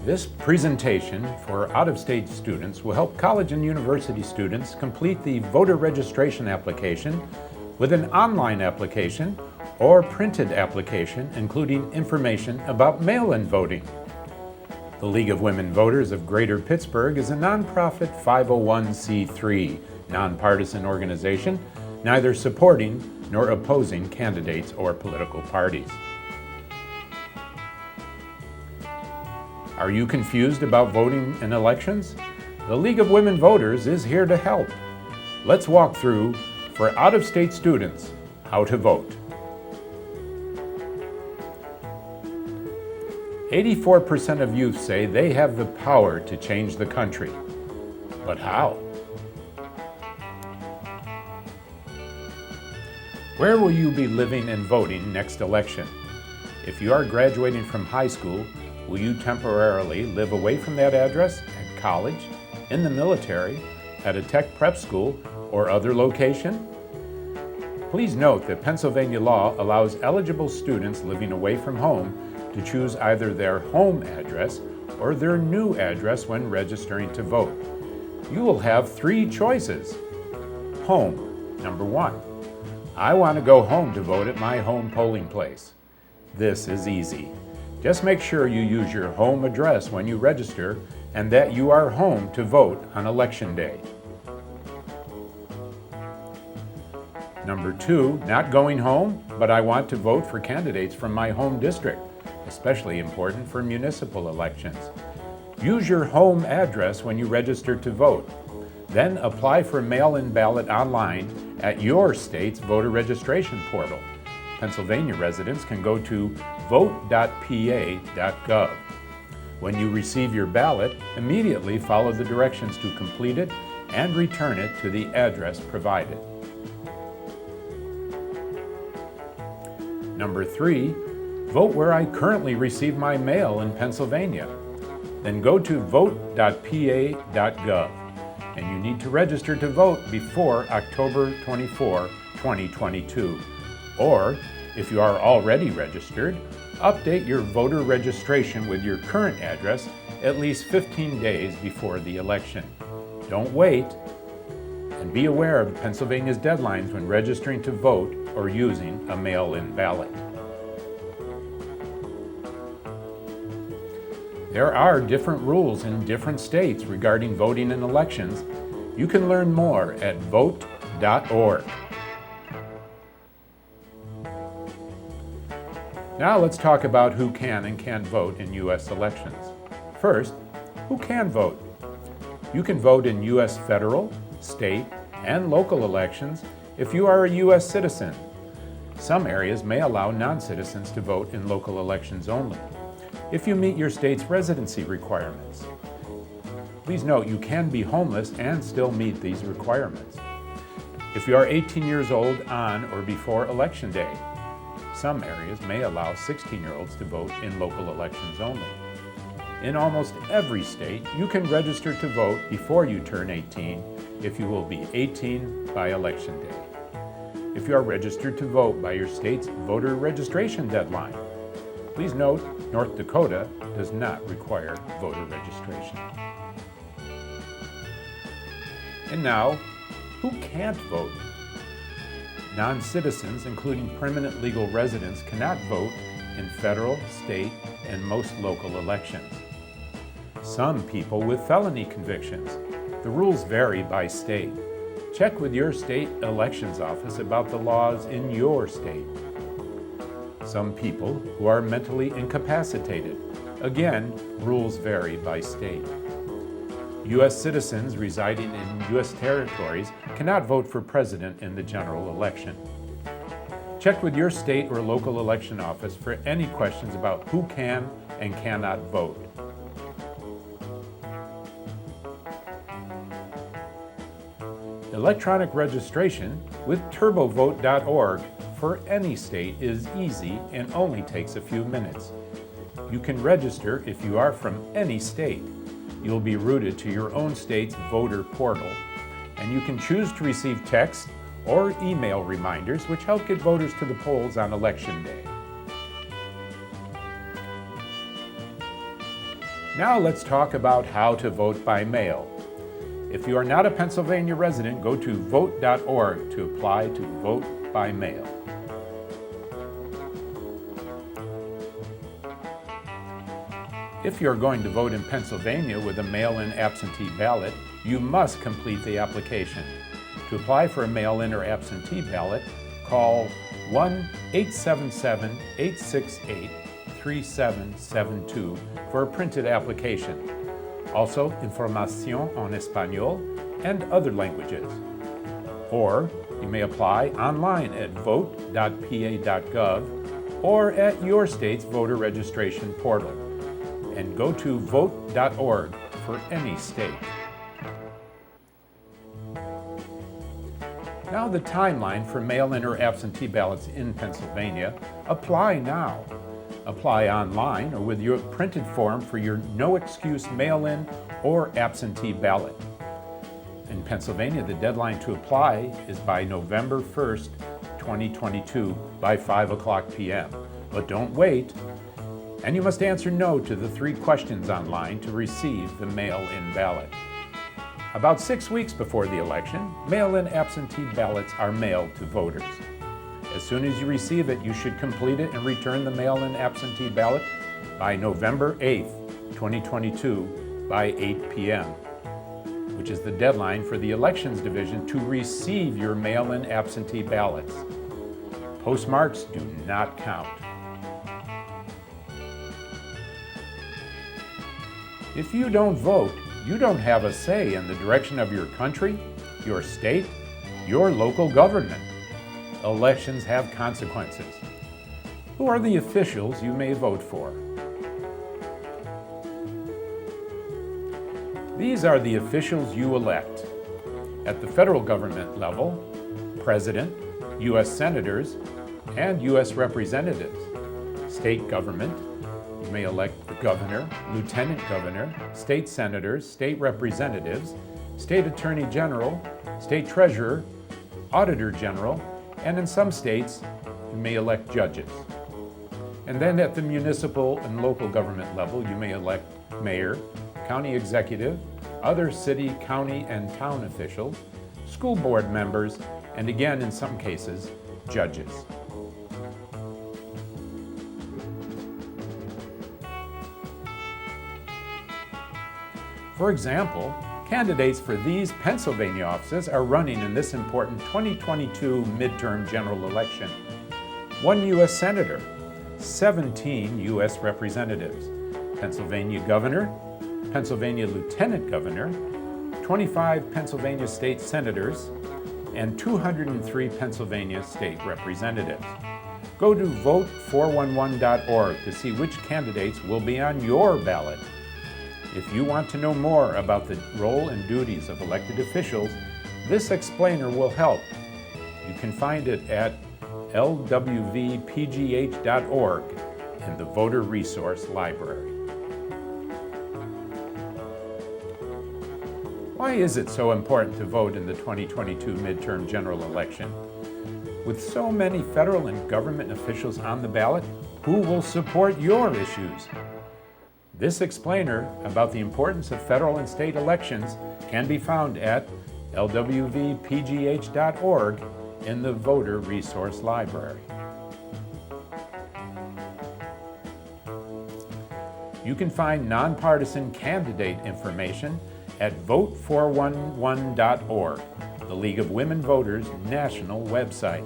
This presentation for out-of-state students will help college and university students complete the voter registration application with an online application or printed application including information about mail-in voting. The League of Women Voters of Greater Pittsburgh is a nonprofit 501c3 nonpartisan organization, neither supporting nor opposing candidates or political parties. Are you confused about voting in elections? The League of Women Voters is here to help. Let's walk through, for out-of-state students, how to vote. 84% of youth say they have the power to change the country. But how? Where will you be living and voting next election? If you are graduating from high school, will you temporarily live away from that address at college, in the military, at a tech prep school, or other location? Please note that Pennsylvania law allows eligible students living away from home to choose either their home address or their new address when registering to vote. You will have three choices. Home, number one. I want to go home to vote at my home polling place. This is easy. Just make sure you use your home address when you register and that you are home to vote on Election Day. Number two, not going home, but I want to vote for candidates from my home district, especially important for municipal elections. Use your home address when you register to vote. Then apply for mail-in ballot online at your state's voter registration portal. Pennsylvania residents can go to vote.pa.gov. When you receive your ballot, immediately follow the directions to complete it and return it to the address provided. Number three, vote where I currently receive my mail in Pennsylvania. Then go to vote.pa.gov, and you need to register to vote before October 24, 2022. Or, if you are already registered, update your voter registration with your current address at least 15 days before the election. Don't wait, and be aware of Pennsylvania's deadlines when registering to vote or using a mail-in ballot. There are different rules in different states regarding voting in elections. You can learn more at vote.org. Now let's talk about who can and can't vote in U.S. elections. First, who can vote? You can vote in U.S. federal, state, and local elections if you are a U.S. citizen. Some areas may allow non-citizens to vote in local elections only, if you meet your state's residency requirements. Please note you can be homeless and still meet these requirements. If you are 18 years old on or before Election Day, some areas may allow 16-year-olds to vote in local elections only. In almost every state, you can register to vote before you turn 18 if you will be 18 by Election Day. If you are registered to vote by your state's voter registration deadline, please note North Dakota does not require voter registration. And now, who can't vote? Non-citizens, including permanent legal residents, cannot vote in federal, state, and most local elections. Some people with felony convictions. The rules vary by state. Check with your state elections office about the laws in your state. Some people who are mentally incapacitated. Again, rules vary by state. U.S. citizens residing in U.S. territories cannot vote for president in the general election. Check with your state or local election office for any questions about who can and cannot vote. Electronic registration with turbovote.org for any state is easy and only takes a few minutes. You can register if you are from any state. You'll be routed to your own state's voter portal, and you can choose to receive text or email reminders which help get voters to the polls on Election Day. Now let's talk about how to vote by mail. If you are not a Pennsylvania resident, go to vote.org to apply to vote by mail. If you're going to vote in Pennsylvania with a mail-in absentee ballot, you must complete the application. To apply for a mail-in or absentee ballot, call 1-877-868-3772 for a printed application. Also, información en español and other languages. Or you may apply online at vote.pa.gov or at your state's voter registration portal. And go to vote.org for any state. Now the timeline for mail-in or absentee ballots in Pennsylvania. Apply now. Apply online or with your printed form for your no-excuse mail-in or absentee ballot. In Pennsylvania, the deadline to apply is by November 1st, 2022 by 5 p.m. But don't wait. And you must answer no to the 3 questions online to receive the mail-in ballot. About 6 weeks before the election, mail-in absentee ballots are mailed to voters. As soon as you receive it, you should complete it and return the mail-in absentee ballot by November 8th, 2022 by 8 p.m., which is the deadline for the Elections Division to receive your mail-in absentee ballots. Postmarks do not count. If you don't vote, you don't have a say in the direction of your country, your state, your local government. Elections have consequences. Who are the officials you may vote for? These are the officials you elect. At the federal government level, President, U.S. Senators, and U.S. Representatives. State government, you may elect the governor, lieutenant governor, state senators, state representatives, state attorney general, state treasurer, auditor general, and in some states, you may elect judges. And then at the municipal and local government level, you may elect mayor, county executive, other city, county, and town officials, school board members, and again, in some cases, judges. For example, candidates for these Pennsylvania offices are running in this important 2022 midterm general election. 1 U.S. Senator, 17 U.S. Representatives, Pennsylvania Governor, Pennsylvania Lieutenant Governor, 25 Pennsylvania State Senators, and 203 Pennsylvania State Representatives. Go to vote411.org to see which candidates will be on your ballot. If you want to know more about the role and duties of elected officials, this explainer will help. You can find it at lwvpgh.org in the Voter Resource Library. Why is it so important to vote in the 2022 midterm general election? With so many federal and government officials on the ballot, who will support your issues? This explainer about the importance of federal and state elections can be found at lwvpgh.org in the Voter Resource Library. You can find nonpartisan candidate information at vote411.org, the League of Women Voters national website.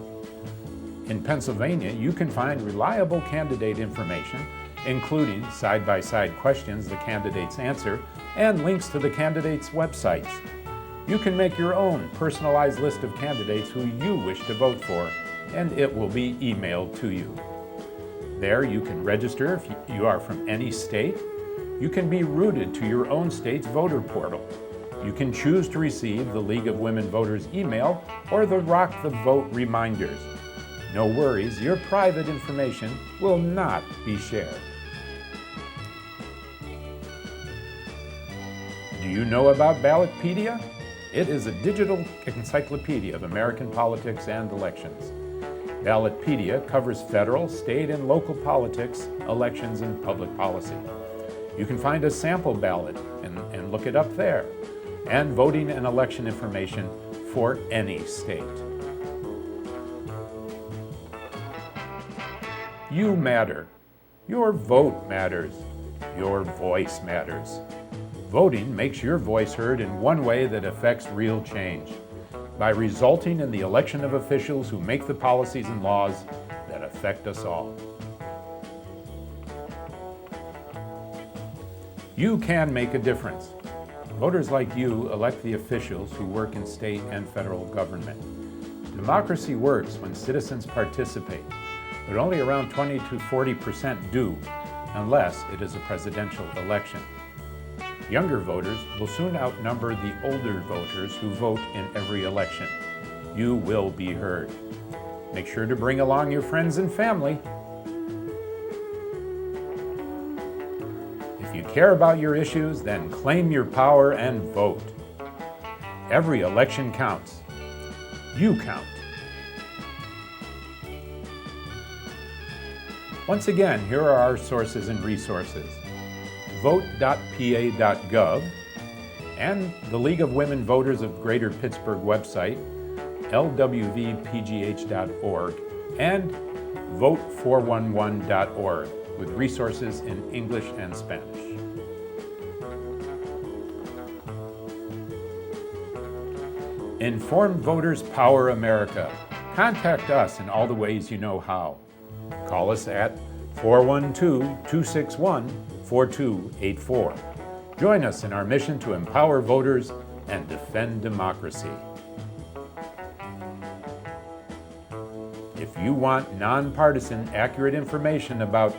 In Pennsylvania, you can find reliable candidate information, including side-by-side questions the candidates answer and links to the candidates' websites. You can make your own personalized list of candidates who you wish to vote for, and it will be emailed to you. There you can register if you are from any state. You can be routed to your own state's voter portal. You can choose to receive the League of Women Voters email or the Rock the Vote reminders. No worries, your private information will not be shared. Do you know about Ballotpedia? It is a digital encyclopedia of American politics and elections. Ballotpedia covers federal, state, and local politics, elections, and public policy. You can find a sample ballot and look it up there, and voting and election information for any state. You matter. Your vote matters. Your voice matters. Voting makes your voice heard in one way that affects real change, by resulting in the election of officials who make the policies and laws that affect us all. You can make a difference. Voters like you elect the officials who work in state and federal government. Democracy works when citizens participate, but only around 20 to 40% do, unless it is a presidential election. Younger voters will soon outnumber the older voters who vote in every election. You will be heard. Make sure to bring along your friends and family. If you care about your issues, then claim your power and vote. Every election counts. You count. Once again, here are our sources and resources. Vote.pa.gov and the League of Women Voters of Greater Pittsburgh website, lwvpgh.org, and vote411.org with resources in English and Spanish. Informed Voters Power America. Contact us in all the ways you know how. Call us at 412-261-4284. Join us in our mission to empower voters and defend democracy. If you want nonpartisan, accurate information about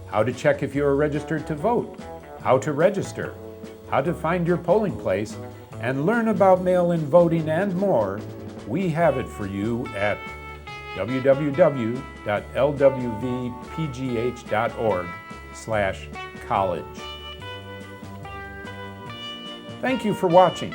how to check if you are registered to vote, how to register, how to find your polling place, and learn about mail-in voting and more, we have it for you at www.lwvpgh.org/college. Thank you for watching.